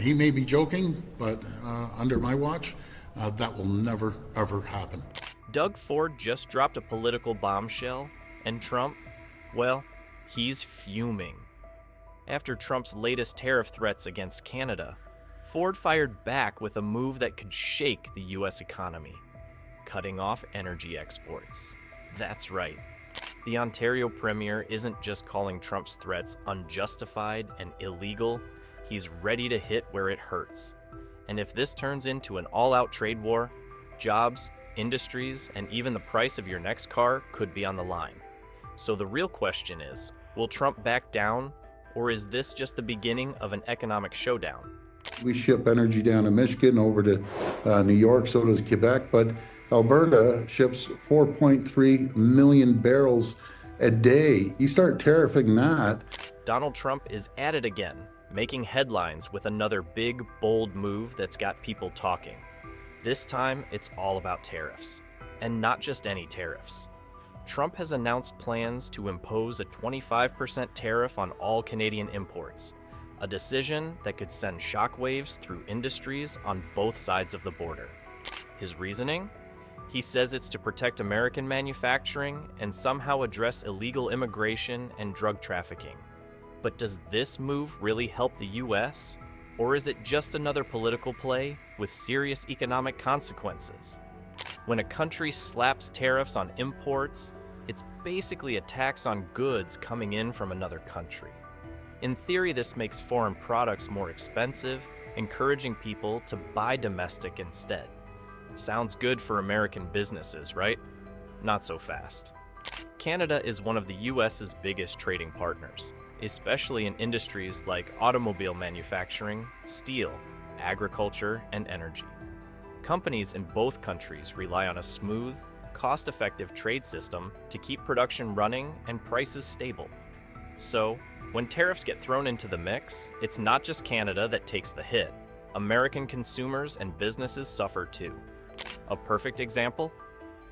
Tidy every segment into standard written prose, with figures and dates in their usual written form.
He may be joking, but under my watch, that will never, ever happen. Doug Ford just dropped a political bombshell, and Trump, well, he's fuming. After Trump's latest tariff threats against Canada, Ford fired back with a move that could shake the U.S. economy, cutting off energy exports. That's right. The Ontario Premier isn't just calling Trump's threats unjustified and illegal, he's ready to hit where it hurts. And if this turns into an all-out trade war, jobs, industries, and even the price of your next car could be on the line. So the real question is, will Trump back down, or is this just the beginning of an economic showdown? We ship energy down to Michigan, over to New York, so does Quebec, but Alberta ships 4.3 million barrels a day. You start tariffing that. Donald Trump is at it again, making headlines with another big, bold move that's got people talking. This time, it's all about tariffs, and not just any tariffs. Trump has announced plans to impose a 25% tariff on all Canadian imports, a decision that could send shockwaves through industries on both sides of the border. His reasoning? He says it's to protect American manufacturing and somehow address illegal immigration and drug trafficking. But does this move really help the U.S., or is it just another political play with serious economic consequences? When a country slaps tariffs on imports, it's basically a tax on goods coming in from another country. In theory, this makes foreign products more expensive, encouraging people to buy domestic instead. Sounds good for American businesses, right? Not so fast. Canada is one of the U.S.'s biggest trading partners, especially in industries like automobile manufacturing, steel, agriculture, and energy. Companies in both countries rely on a smooth, cost-effective trade system to keep production running and prices stable. So, when tariffs get thrown into the mix, it's not just Canada that takes the hit. American consumers and businesses suffer too. A perfect example?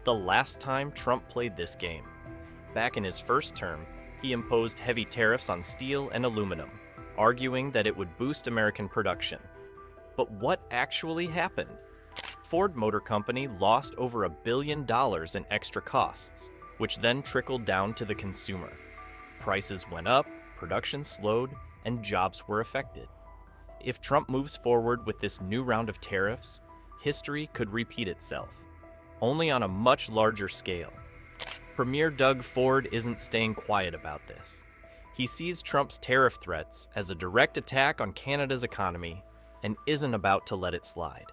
The last time Trump played this game. Back in his first term, he imposed heavy tariffs on steel and aluminum, arguing that it would boost American production. But what actually happened? Ford Motor Company lost over $1 billion in extra costs, which then trickled down to the consumer. Prices went up, production slowed, and jobs were affected. If Trump moves forward with this new round of tariffs, history could repeat itself, only on a much larger scale. Premier Doug Ford isn't staying quiet about this. He sees Trump's tariff threats as a direct attack on Canada's economy and isn't about to let it slide.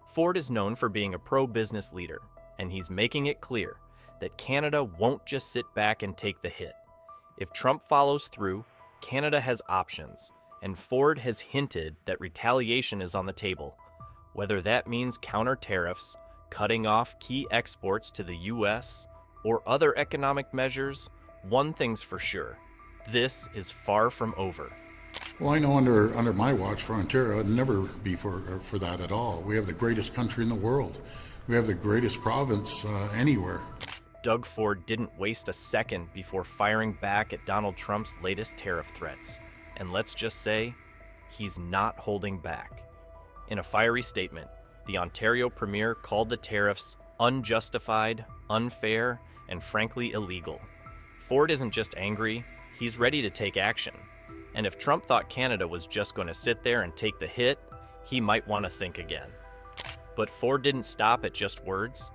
Ford is known for being a pro-business leader, and he's making it clear that Canada won't just sit back and take the hit. If Trump follows through, Canada has options, and Ford has hinted that retaliation is on the table. Whether that means counter tariffs, cutting off key exports to the U.S., or other economic measures, one thing's for sure: this is far from over. Well, I know under my watch for Ontario, it'd never be for that at all. We have the greatest country in the world. We have the greatest province anywhere. Doug Ford didn't waste a second before firing back at Donald Trump's latest tariff threats. And let's just say, he's not holding back. In a fiery statement, the Ontario Premier called the tariffs unjustified, unfair, and frankly illegal. Ford isn't just angry, he's ready to take action. And if Trump thought Canada was just going to sit there and take the hit, he might want to think again. But Ford didn't stop at just words.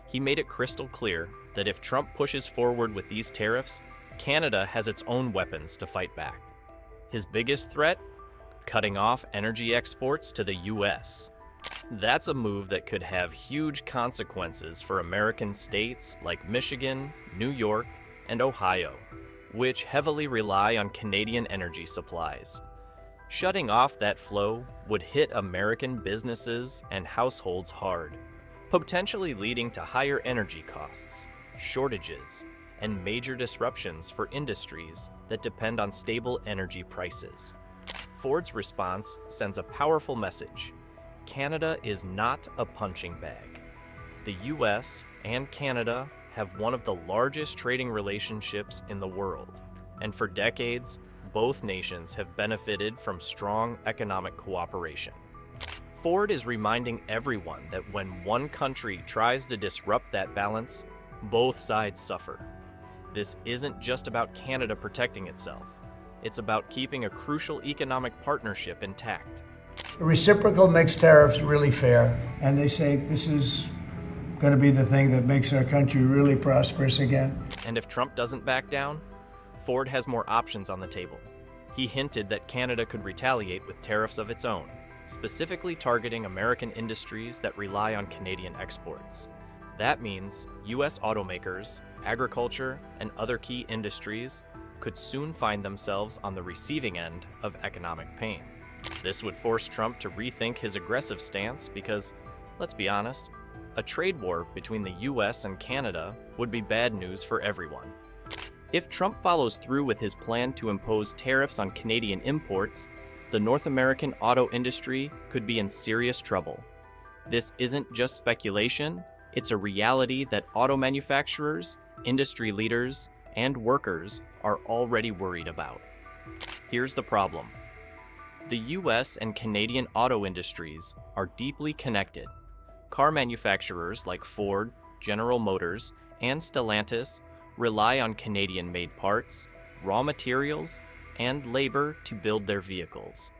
He made it crystal clear that if Trump pushes forward with these tariffs, Canada has its own weapons to fight back. His biggest threat? Cutting off energy exports to the U.S. That's a move that could have huge consequences for American states like Michigan, New York, and Ohio, which heavily rely on Canadian energy supplies. Shutting off that flow would hit American businesses and households hard, potentially leading to higher energy costs, shortages, and major disruptions for industries that depend on stable energy prices. Ford's response sends a powerful message: Canada is not a punching bag. The US and Canada have one of the largest trading relationships in the world, and for decades, both nations have benefited from strong economic cooperation. Ford is reminding everyone that when one country tries to disrupt that balance, both sides suffer. This isn't just about Canada protecting itself. It's about keeping a crucial economic partnership intact. The reciprocal makes tariffs really fair, and they say this is going to be the thing that makes our country really prosperous again. And if Trump doesn't back down, Ford has more options on the table. He hinted that Canada could retaliate with tariffs of its own, specifically targeting American industries that rely on Canadian exports. That means U.S. automakers, agriculture, and other key industries could soon find themselves on the receiving end of economic pain. This would force Trump to rethink his aggressive stance because, let's be honest, a trade war between the US and Canada would be bad news for everyone. If Trump follows through with his plan to impose tariffs on Canadian imports, the North American auto industry could be in serious trouble. This isn't just speculation, it's a reality that auto manufacturers, industry leaders, and workers are already worried about. Here's the problem. The US and Canadian auto industries are deeply connected. Car manufacturers like Ford, General Motors, and Stellantis rely on Canadian-made parts, raw materials, and labor to build their vehicles.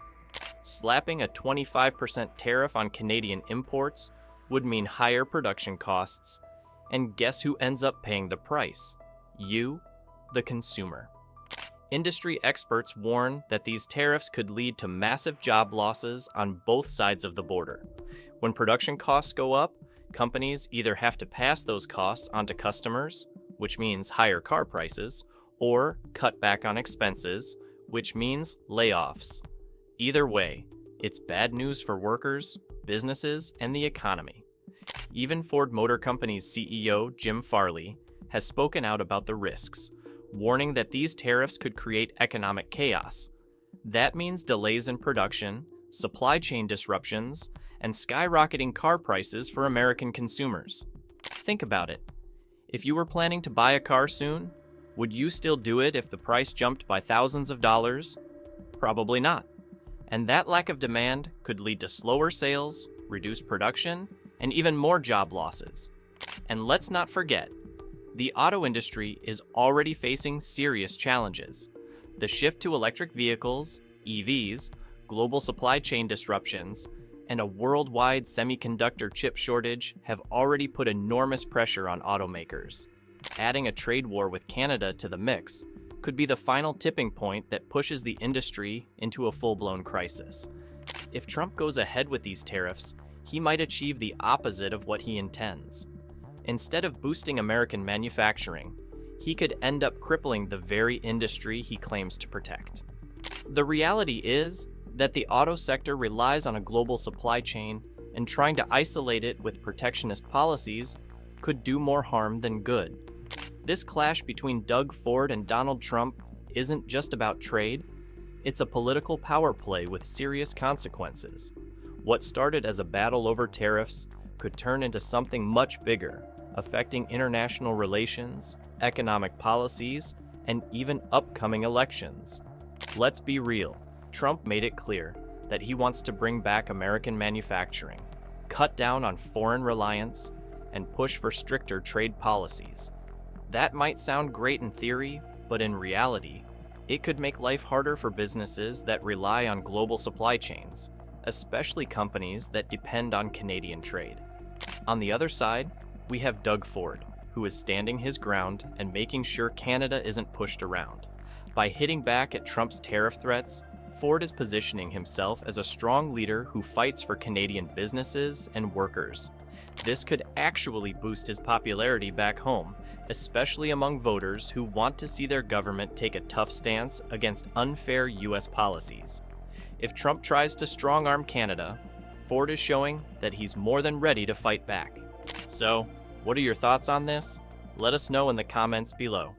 Slapping a 25% tariff on Canadian imports would mean higher production costs, and guess who ends up paying the price? You, the consumer. Industry experts warn that these tariffs could lead to massive job losses on both sides of the border. When production costs go up, companies either have to pass those costs onto customers, which means higher car prices, or cut back on expenses, which means layoffs. Either way, it's bad news for workers, businesses, and the economy. Even Ford Motor Company's CEO, Jim Farley, has spoken out about the risks, warning that these tariffs could create economic chaos. That means delays in production, supply chain disruptions, and skyrocketing car prices for American consumers. Think about it. If you were planning to buy a car soon, would you still do it if the price jumped by thousands of dollars? Probably not. And that lack of demand could lead to slower sales, reduced production, and even more job losses. And let's not forget, the auto industry is already facing serious challenges. The shift to electric vehicles, EVs, global supply chain disruptions, and a worldwide semiconductor chip shortage have already put enormous pressure on automakers. Adding a trade war with Canada to the mix could be the final tipping point that pushes the industry into a full-blown crisis. If Trump goes ahead with these tariffs, he might achieve the opposite of what he intends. Instead of boosting American manufacturing, he could end up crippling the very industry he claims to protect. The reality is that the auto sector relies on a global supply chain, and trying to isolate it with protectionist policies could do more harm than good. This clash between Doug Ford and Donald Trump isn't just about trade, it's a political power play with serious consequences. What started as a battle over tariffs could turn into something much bigger, affecting international relations, economic policies, and even upcoming elections. Let's be real. Trump made it clear that he wants to bring back American manufacturing, cut down on foreign reliance, and push for stricter trade policies. That might sound great in theory, but in reality, it could make life harder for businesses that rely on global supply chains, especially companies that depend on Canadian trade. On the other side, we have Doug Ford, who is standing his ground and making sure Canada isn't pushed around. By hitting back at Trump's tariff threats, Ford is positioning himself as a strong leader who fights for Canadian businesses and workers. This could actually boost his popularity back home, especially among voters who want to see their government take a tough stance against unfair US policies. If Trump tries to strong-arm Canada, Ford is showing that he's more than ready to fight back. So, what are your thoughts on this? Let us know in the comments below.